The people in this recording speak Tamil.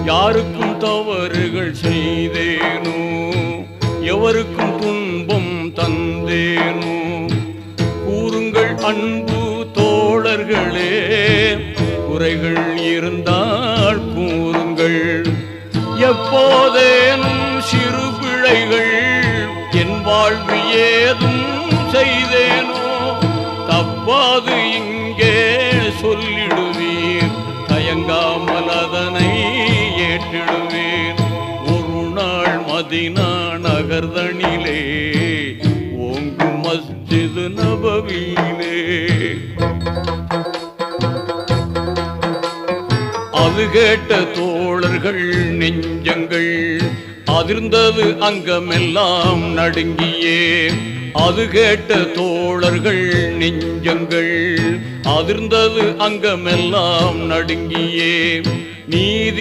யாருக்கும் தவறுகள் செய்தேனோ, எவருக்கும் துன்பம் தந்தேனோ, கூறுங்கள் அன்பு தோழர்களே, குறைகள் இருந்தால் கூறுங்கள். எப்போதேனும் சிறு பிழைகள் என் வாழ்வில் ஏதும் செய்தேனோ, தப்பாது இங்கே சொல்லிடுவீர், தயங்காமல் அதனை ஏற்றிடுவீர். ஒரு நாள் மதீனா நகர்தனிலே ஓங்கும் மஸ்ஜிது நபவியிலே அது கேட்ட தோழர்கள் நெஞ்சங்கள் அதிர்ந்தது, அங்கமெல்லாம் நடுங்கியே. அது கேட்ட தோழர்கள் நெஞ்சங்கள் அதிர்ந்தது, அங்கமெல்லாம் நடுங்கியே. நீதி